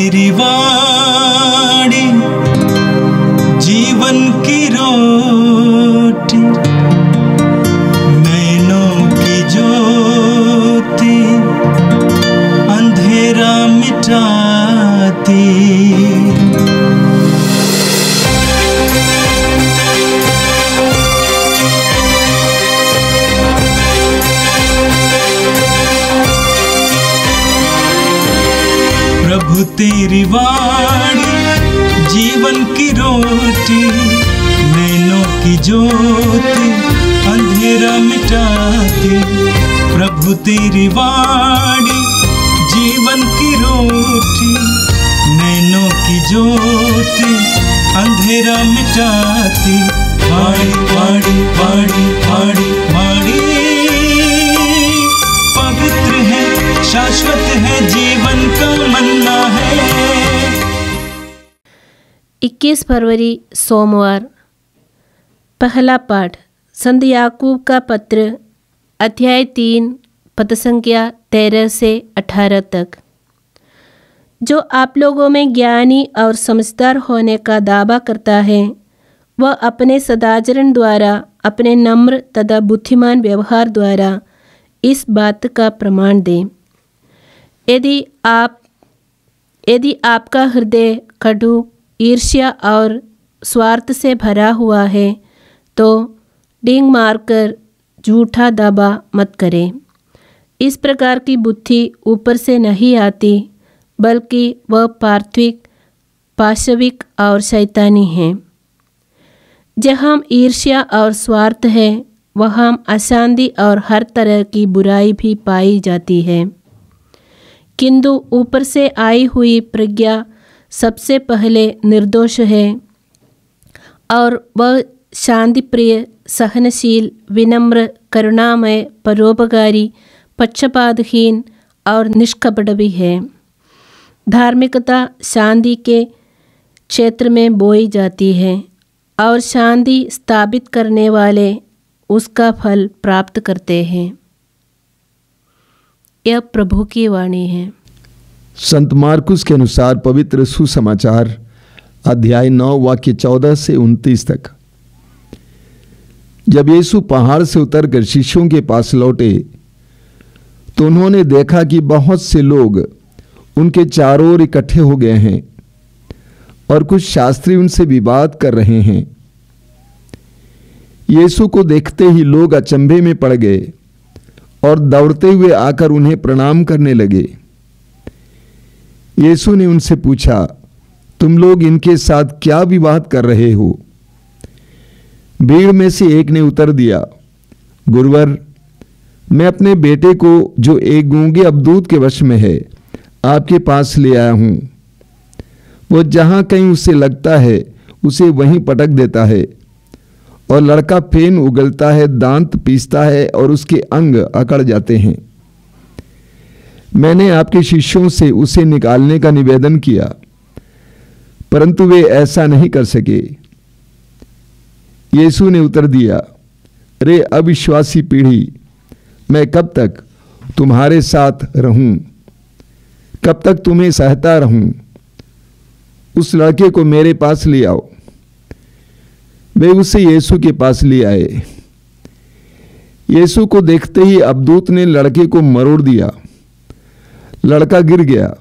तेरी वाणी जीवन की रोटी, नैनों की ज्योति अंधेरा मिटाती। प्रभु तेरी वाणी जीवन की रोटी, नैनों की ज्योति अंधेरा मिटाती। प्रभु तेरी वाणी जीवन की रोटी, नैनों की ज्योति अंधेरा मिटाती। वाणी वाणी वाणी वाणी वाणी पवित्र है, शाश्वत है, जीवन का मन्ना है। 21 फरवरी सोमवार। पहला पाठ संत याकूब का पत्र, अध्याय 3, पद संख्या 13 से 18 तक। जो आप लोगों में ज्ञानी और समझदार होने का दावा करता है, वह अपने सदाचरण द्वारा, अपने नम्र तथा बुद्धिमान व्यवहार द्वारा इस बात का प्रमाण दें। यदि आपका हृदय कटु, ईर्ष्या और स्वार्थ से भरा हुआ है, तो डींग मारकर झूठा दावा मत करें। इस प्रकार की बुद्धि ऊपर से नहीं आती, बल्कि वह पार्थिव, पाशविक और शैतानी है। जहाँ ईर्ष्या और स्वार्थ है, वहाँ अशांति और हर तरह की बुराई भी पाई जाती है। किंतु ऊपर से आई हुई प्रज्ञा सबसे पहले निर्दोष है, और वह शांति प्रिय, सहनशील, विनम्र, करुणामय, परोपकारी, पक्षपातहीन और निष्कपट भी है। धार्मिकता शांति के क्षेत्र में बोई जाती है, और शांति स्थापित करने वाले उसका फल प्राप्त करते हैं। यह प्रभु की वाणी है। संत मार्कुस के अनुसार पवित्र सुसमाचार, अध्याय 9 वाक्य 14 से 29 तक। जब यीशु पहाड़ से उतरकर शिष्यों के पास लौटे, तो उन्होंने देखा कि बहुत से लोग उनके चारों ओर इकट्ठे हो गए हैं और कुछ शास्त्री उनसे विवाद कर रहे हैं। यीशु को देखते ही लोग अचंभे में पड़ गए और दौड़ते हुए आकर उन्हें प्रणाम करने लगे। यीशु ने उनसे पूछा, तुम लोग इनके साथ क्या विवाद कर रहे हो? भीड़ में से एक ने उत्तर दिया, गुरुवर, मैं अपने बेटे को, जो एक गूंगे अबदूत के वश में है, आपके पास ले आया हूं। वो जहां कहीं उसे लगता है, उसे वहीं पटक देता है, और लड़का फेन उगलता है, दांत पीसता है और उसके अंग अकड़ जाते हैं। मैंने आपके शिष्यों से उसे निकालने का निवेदन किया, परंतु वे ऐसा नहीं कर सके। यीशु ने उत्तर दिया, रे अविश्वासी पीढ़ी, मैं कब तक तुम्हारे साथ रहूं? कब तक तुम्हें सहता रहूं? उस लड़के को मेरे पास ले आओ। वे उसे यीशु के पास ले आए। यीशु को देखते ही अबदूत ने लड़के को मरोड़ दिया। लड़का गिर गया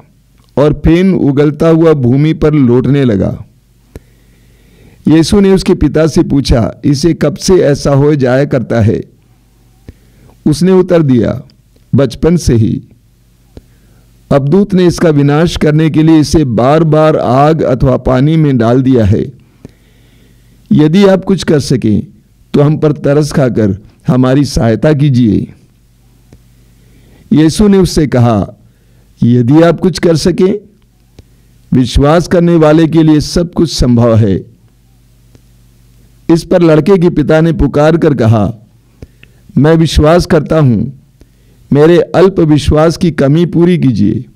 और फेन उगलता हुआ भूमि पर लौटने लगा। यीशु ने उसके पिता से पूछा, इसे कब से ऐसा हो जाया करता है? उसने उत्तर दिया, बचपन से ही। अबदूत ने इसका विनाश करने के लिए इसे बार बार आग अथवा पानी में डाल दिया है। यदि आप कुछ कर सकें तो हम पर तरस खाकर हमारी सहायता कीजिए। यीशु ने उससे कहा, यदि आप कुछ कर सकें, विश्वास करने वाले के लिए सब कुछ संभव है। इस पर लड़के के पिता ने पुकार कर कहा, मैं विश्वास करता हूं, मेरे अल्प विश्वास की कमी पूरी कीजिए।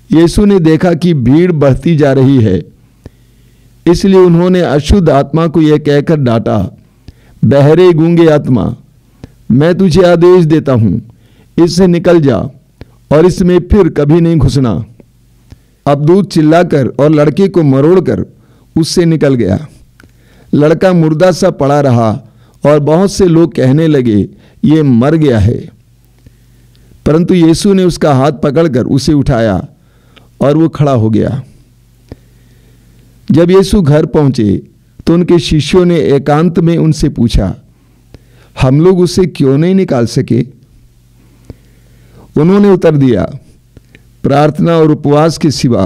यीशु ने देखा कि भीड़ बढ़ती जा रही है, इसलिए उन्होंने अशुद्ध आत्मा को यह कहकर डांटा, बहरे गूंगे आत्मा, मैं तुझे आदेश देता हूं, इससे निकल जा और इसमें फिर कभी नहीं घुसना। अब दूत चिल्लाकर और लड़के को मरोड़कर उससे निकल गया। लड़का मुर्दा सा पड़ा रहा और बहुत से लोग कहने लगे, ये मर गया है। परंतु यीशु ने उसका हाथ पकड़कर उसे उठाया और वो खड़ा हो गया। जब यीशु घर पहुंचे तो उनके शिष्यों ने एकांत में उनसे पूछा, हम लोग उसे क्यों नहीं निकाल सके? उन्होंने उत्तर दिया, प्रार्थना और उपवास के सिवा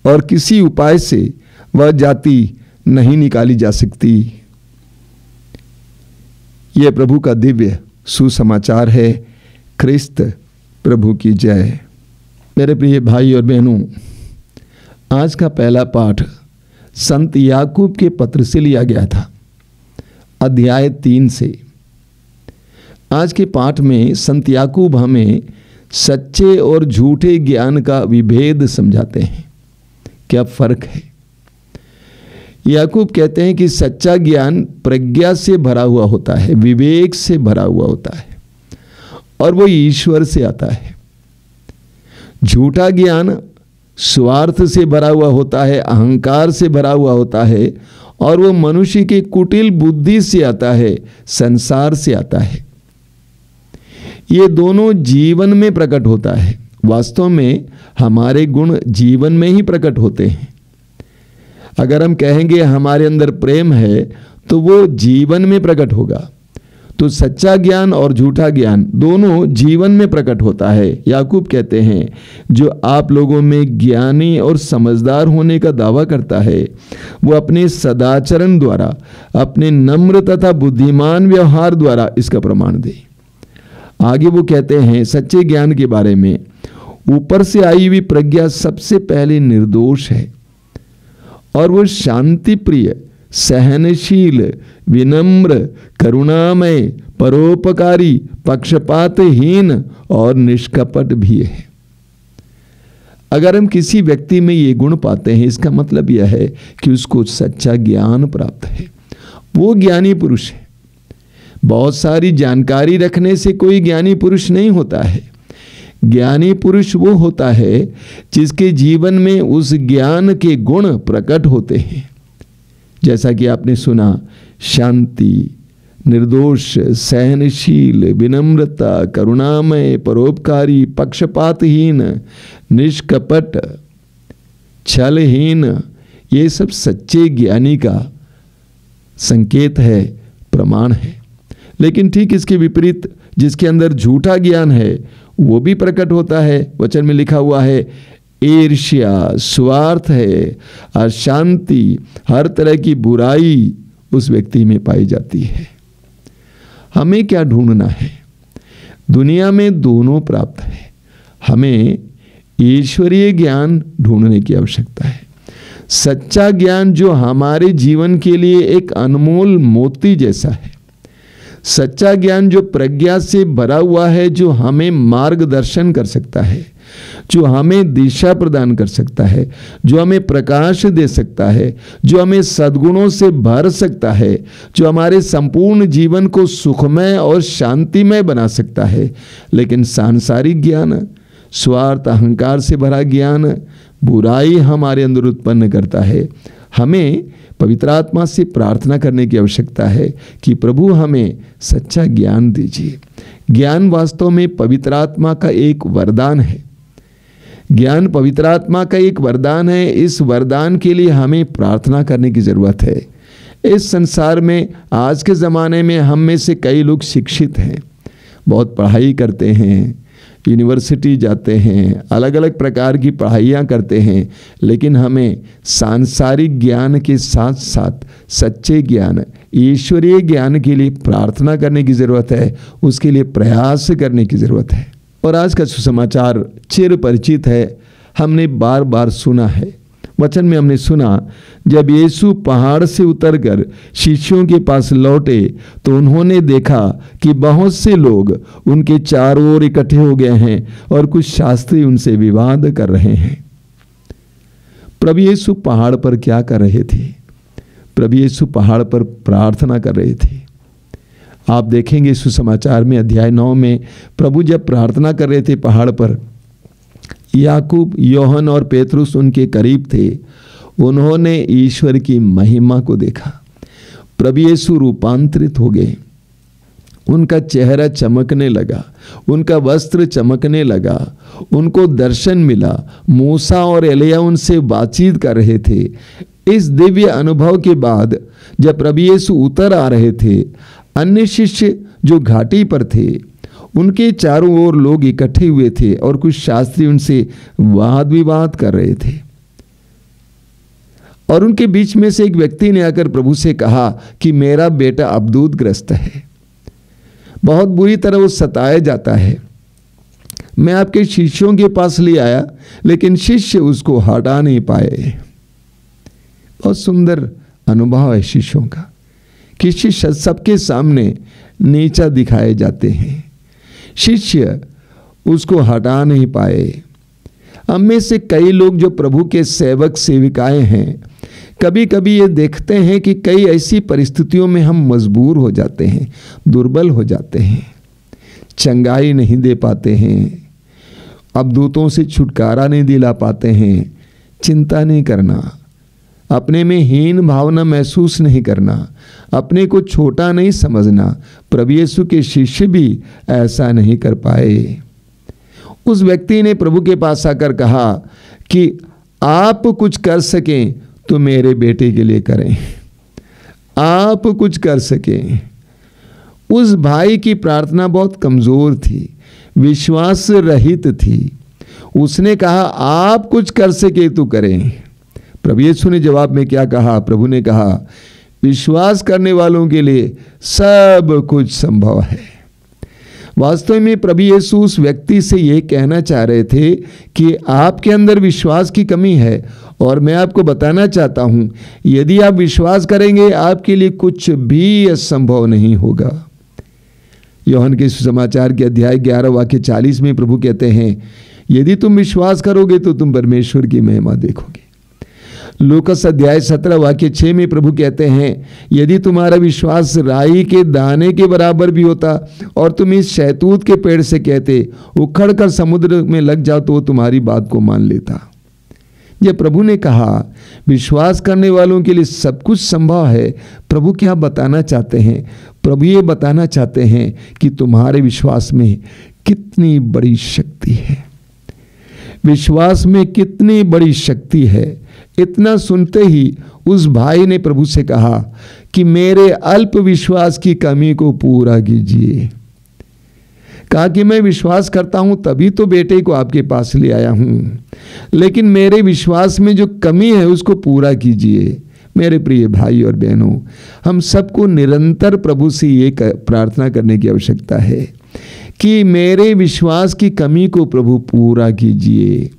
और किसी उपाय से वह जाति नहीं निकाली जा सकती। यह प्रभु का दिव्य सुसमाचार है। ख्रिस्त प्रभु की जय। मेरे प्रिय भाई और बहनों, आज का पहला पाठ संत याकूब के पत्र से लिया गया था, अध्याय 3 से। आज के पाठ में संत याकूब हमें सच्चे और झूठे ज्ञान का विभेद समझाते हैं। क्या फर्क है? याकूब कहते हैं कि सच्चा ज्ञान प्रज्ञा से भरा हुआ होता है, विवेक से भरा हुआ होता है और वो ईश्वर से आता है। झूठा ज्ञान स्वार्थ से भरा हुआ होता है, अहंकार से भरा हुआ होता है और वो मनुष्य की कुटिल बुद्धि से आता है, संसार से आता है। ये दोनों जीवन में प्रकट होता है। वास्तव में हमारे गुण जीवन में ही प्रकट होते हैं। अगर हम कहेंगे हमारे अंदर प्रेम है तो वो जीवन में प्रकट होगा। तो सच्चा ज्ञान और झूठा ज्ञान दोनों जीवन में प्रकट होता है। याकूब कहते हैं, जो आप लोगों में ज्ञानी और समझदार होने का दावा करता है वो अपने सदाचरण द्वारा, अपने नम्र तथा बुद्धिमान व्यवहार द्वारा इसका प्रमाण दे। आगे वो कहते हैं सच्चे ज्ञान के बारे में, ऊपर से आई हुई प्रज्ञा सबसे पहले निर्दोष है और वो शांति प्रिय, सहनशील, विनम्र, करुणामय, परोपकारी, पक्षपातहीन और निष्कपट भी है। अगर हम किसी व्यक्ति में ये गुण पाते हैं, इसका मतलब यह है कि उसको सच्चा ज्ञान प्राप्त है, वो ज्ञानी पुरुष है। बहुत सारी जानकारी रखने से कोई ज्ञानी पुरुष नहीं होता है। ज्ञानी पुरुष वो होता है जिसके जीवन में उस ज्ञान के गुण प्रकट होते हैं। जैसा कि आपने सुना, शांति, निर्दोष, सहनशील, विनम्रता, करुणामय, परोपकारी, पक्षपातहीन, निष्कपट, छलहीन, ये सब सच्चे ज्ञानी का संकेत है, प्रमाण है। लेकिन ठीक इसके विपरीत जिसके अंदर झूठा ज्ञान है वो भी प्रकट होता है। वचन में लिखा हुआ है, ईर्ष्या, स्वार्थ है, अशांति, हर तरह की बुराई उस व्यक्ति में पाई जाती है। हमें क्या ढूंढना है? दुनिया में दोनों प्राप्त है। हमें ईश्वरीय ज्ञान ढूंढने की आवश्यकता है। सच्चा ज्ञान जो हमारे जीवन के लिए एक अनमोल मोती जैसा है। सच्चा ज्ञान जो प्रज्ञा से भरा हुआ है, जो हमें मार्गदर्शन कर सकता है, जो हमें दिशा प्रदान कर सकता है, जो हमें प्रकाश दे सकता है, जो हमें सद्गुणों से भर सकता है, जो हमारे संपूर्ण जीवन को सुखमय और शांतिमय बना सकता है। लेकिन सांसारिक ज्ञान, स्वार्थ, अहंकार से भरा ज्ञान बुराई हमारे अंदर उत्पन्न करता है। हमें पवित्र आत्मा से प्रार्थना करने की आवश्यकता है कि प्रभु हमें सच्चा ज्ञान दीजिए। ज्ञान वास्तव में पवित्र आत्मा का एक वरदान है। ज्ञान पवित्र आत्मा का एक वरदान है। इस वरदान के लिए हमें प्रार्थना करने की ज़रूरत है। इस संसार में आज के ज़माने में हम में से कई लोग शिक्षित हैं, बहुत पढ़ाई करते हैं, यूनिवर्सिटी जाते हैं, अलग अलग प्रकार की पढ़ाइयाँ करते हैं, लेकिन हमें सांसारिक ज्ञान के साथ साथ सच्चे ज्ञान, ईश्वरीय ज्ञान के लिए प्रार्थना करने की ज़रूरत है, उसके लिए प्रयास करने की ज़रूरत है। और आज का सुसमाचार चिर परिचित है, हमने बार बार सुना है। वचन में हमने सुना, जब यीशु पहाड़ से उतरकर शिष्यों के पास लौटे तो उन्होंने देखा कि बहुत से लोग उनके चारों ओर इकट्ठे हो गए हैं और कुछ शास्त्री उनसे विवाद कर रहे हैं। प्रभु यीशु पहाड़ पर क्या कर रहे थे? प्रभु यीशु पहाड़ पर प्रार्थना कर रहे थे। आप देखेंगे सुसमाचार में अध्याय 9 में प्रभु जब प्रार्थना कर रहे थे पहाड़ पर, याकूब, योहन और पेतरुस उनके करीब थे। उन्होंने ईश्वर की महिमा को देखा। प्रभु यीशु रूपांतरित हो गए। उनका चेहरा चमकने लगा, उनका वस्त्र चमकने लगा, उनको दर्शन मिला। मूसा और एलिया उनसे बातचीत कर रहे थे। इस दिव्य अनुभव के बाद जब प्रभु यीशु उतर आ रहे थे, अन्य शिष्य जो घाटी पर थे, उनके चारों ओर लोग इकट्ठे हुए थे और कुछ शास्त्री उनसे वाद विवाद कर रहे थे। और उनके बीच में से एक व्यक्ति ने आकर प्रभु से कहा कि मेरा बेटा अबदूतग्रस्त है, बहुत बुरी तरह वो सताया जाता है। मैं आपके शिष्यों के पास ले आया, लेकिन शिष्य उसको हटा नहीं पाए। बहुत सुंदर अनुभव है शिष्यों का कि शिष्य सबके सामने नीचा दिखाए जाते हैं, शिष्य उसको हटा नहीं पाए। हम में से कई लोग जो प्रभु के सेवक सेविकाएं हैं, कभी कभी ये देखते हैं कि कई ऐसी परिस्थितियों में हम मजबूर हो जाते हैं, दुर्बल हो जाते हैं, चंगाई नहीं दे पाते हैं, अबदूतों से छुटकारा नहीं दिला पाते हैं। चिंता नहीं करना, अपने में हीन भावना महसूस नहीं करना, अपने को छोटा नहीं समझना। प्रभु यीशु के शिष्य भी ऐसा नहीं कर पाए। उस व्यक्ति ने प्रभु के पास आकर कहा कि आप कुछ कर सकें तो मेरे बेटे के लिए करें, आप कुछ कर सकें। उस भाई की प्रार्थना बहुत कमजोर थी, विश्वास रहित थी। उसने कहा आप कुछ कर सके तो करें। प्रभु यीशु ने जवाब में क्या कहा? प्रभु ने कहा विश्वास करने वालों के लिए सब कुछ संभव है। वास्तव में प्रभु यीशु उस व्यक्ति से ये कहना चाह रहे थे कि आपके अंदर विश्वास की कमी है, और मैं आपको बताना चाहता हूं, यदि आप विश्वास करेंगे आपके लिए कुछ भी असंभव नहीं होगा। यूहन्ना के सुसमाचार के अध्याय 11 वाक्य 40 में प्रभु कहते हैं, यदि तुम विश्वास करोगे तो तुम परमेश्वर की महिमा देखोगे। लूकास अध्याय 17 वाक्य 6 में प्रभु कहते हैं, यदि तुम्हारा विश्वास राई के दाने के बराबर भी होता और तुम इस शहतूत के पेड़ से कहते उखड़ कर समुद्र में लग जाओ तो तुम्हारी बात को मान लेता। जब प्रभु ने कहा विश्वास करने वालों के लिए सब कुछ संभव है, प्रभु क्या बताना चाहते हैं? प्रभु ये बताना चाहते हैं कि तुम्हारे विश्वास में कितनी बड़ी शक्ति है, विश्वास में कितनी बड़ी शक्ति है। इतना सुनते ही उस भाई ने प्रभु से कहा कि मेरे अल्प विश्वास की कमी को पूरा कीजिए। कहा कि मैं विश्वास करता हूं तभी तो बेटे को आपके पास ले आया हूं, लेकिन मेरे विश्वास में जो कमी है उसको पूरा कीजिए। मेरे प्रिय भाई और बहनों, हम सबको निरंतर प्रभु से ये प्रार्थना करने की आवश्यकता है कि मेरे विश्वास की कमी को प्रभु पूरा कीजिए।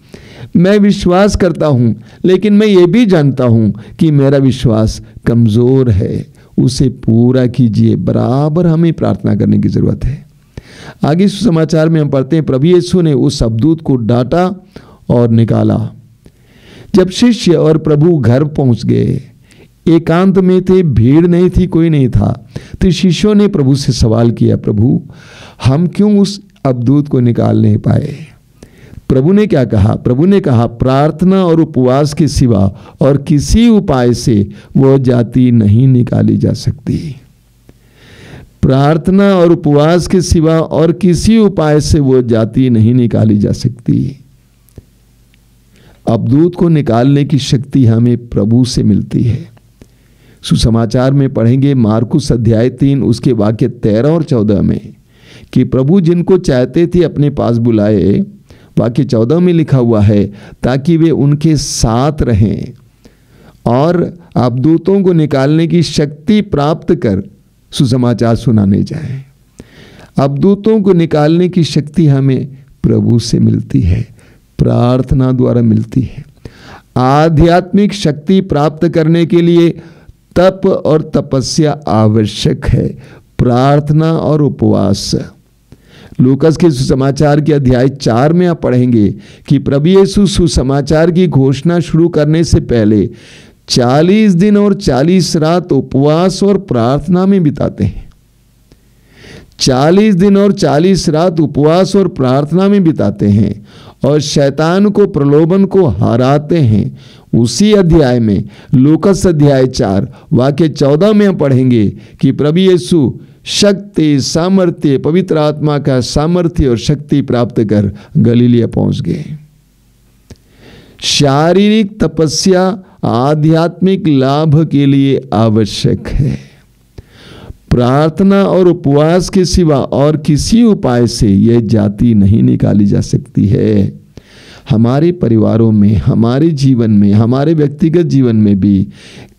मैं विश्वास करता हूं, लेकिन मैं ये भी जानता हूं कि मेरा विश्वास कमज़ोर है, उसे पूरा कीजिए। बराबर हमें प्रार्थना करने की ज़रूरत है। आगे सुसमाचार में हम पढ़ते हैं, प्रभु यीशु ने उस अबदूत को डांटा और निकाला। जब शिष्य और प्रभु घर पहुंच गए, एकांत में थे, भीड़ नहीं थी, कोई नहीं था, तो शिष्यों ने प्रभु से सवाल किया, प्रभु हम क्यों उस अबदूत को निकाल नहीं पाए? प्रभु ने क्या कहा? प्रभु ने कहा प्रार्थना और उपवास के सिवा और किसी उपाय से वो जाति नहीं निकाली जा सकती। प्रार्थना और उपवास के सिवा और किसी उपाय से वो जाति नहीं निकाली जा सकती। अबदूत को निकालने की शक्ति हमें प्रभु से मिलती है। सुसमाचार में पढ़ेंगे मार्कुस अध्याय 3 उसके वाक्य 13 और 14 में कि प्रभु जिनको चाहते थे अपने पास बुलाए। वाक्य 14 में लिखा हुआ है, ताकि वे उनके साथ रहें और अबदूतों को निकालने की शक्ति प्राप्त कर सुसमाचार सुनाने जाएं। अबदूतों को निकालने की शक्ति हमें प्रभु से मिलती है, प्रार्थना द्वारा मिलती है। आध्यात्मिक शक्ति प्राप्त करने के लिए तप और तपस्या आवश्यक है, प्रार्थना और उपवास। लूकास के सुसमाचार के अध्याय 4 में आप पढ़ेंगे कि प्रभु यीशु सुसमाचार की घोषणा शुरू करने से पहले 40 दिन और 40 रात उपवास और प्रार्थना में बिताते हैं। 40 दिन और 40 रात उपवास और प्रार्थना में बिताते हैं और शैतान को प्रलोभन को हराते हैं। उसी अध्याय में लूकास अध्याय 4 वाक्य 14 में हम पढ़ेंगे कि प्रभु यीशु शक्ति, सामर्थ्य, पवित्र आत्मा का सामर्थ्य और शक्ति प्राप्त कर गलीलिया पहुंच गए। शारीरिक तपस्या आध्यात्मिक लाभ के लिए आवश्यक है। प्रार्थना और उपवास के सिवा और किसी उपाय से यह जाति नहीं निकाली जा सकती है। हमारे परिवारों में, हमारे जीवन में, हमारे व्यक्तिगत जीवन में भी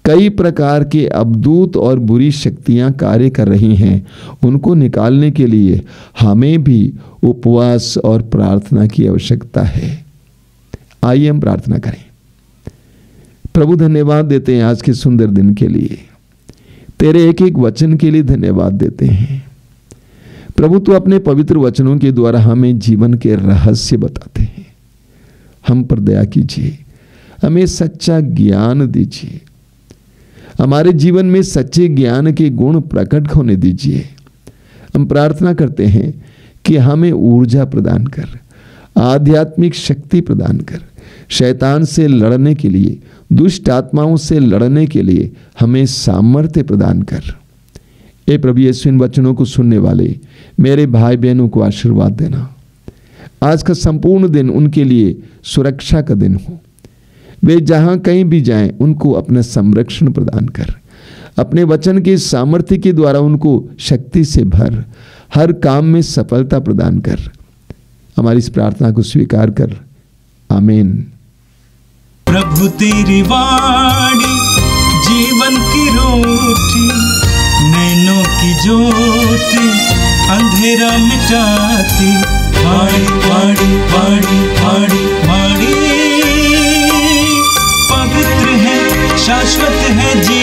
कई प्रकार के अवधूत और बुरी शक्तियां कार्य कर रही हैं। उनको निकालने के लिए हमें भी उपवास और प्रार्थना की आवश्यकता है। आइए हम प्रार्थना करें। प्रभु, धन्यवाद देते हैं आज के सुंदर दिन के लिए। तेरे एक एक वचन के लिए धन्यवाद देते हैं। प्रभु, तू अपने पवित्र वचनों के द्वारा हमें जीवन के रहस्य बताते हैं। हम पर दया कीजिए, हमें सच्चा ज्ञान दीजिए, हमारे जीवन में सच्चे ज्ञान के गुण प्रकट होने दीजिए। हम प्रार्थना करते हैं कि हमें ऊर्जा प्रदान कर, आध्यात्मिक शक्ति प्रदान कर, शैतान से लड़ने के लिए, दुष्ट आत्माओं से लड़ने के लिए हमें सामर्थ्य प्रदान कर। ए प्रभु यीशु, इन वचनों को सुनने वाले मेरे भाई बहनों को आशीर्वाद देना। आज का संपूर्ण दिन उनके लिए सुरक्षा का दिन हो। वे जहां कहीं भी जाएं, उनको अपना संरक्षण प्रदान कर। अपने वचन के सामर्थ्य के द्वारा उनको शक्ति से भर, हर काम में सफलता प्रदान कर। हमारी इस प्रार्थना को स्वीकार कर। आमीन। प्रभु तेरी वाणी जीवन की रोटी, नैनों की ज्योति अंधेरा मिटाती। वाणी वाणी वाणी वाणी वाणी पवित्र है, शाश्वत है जी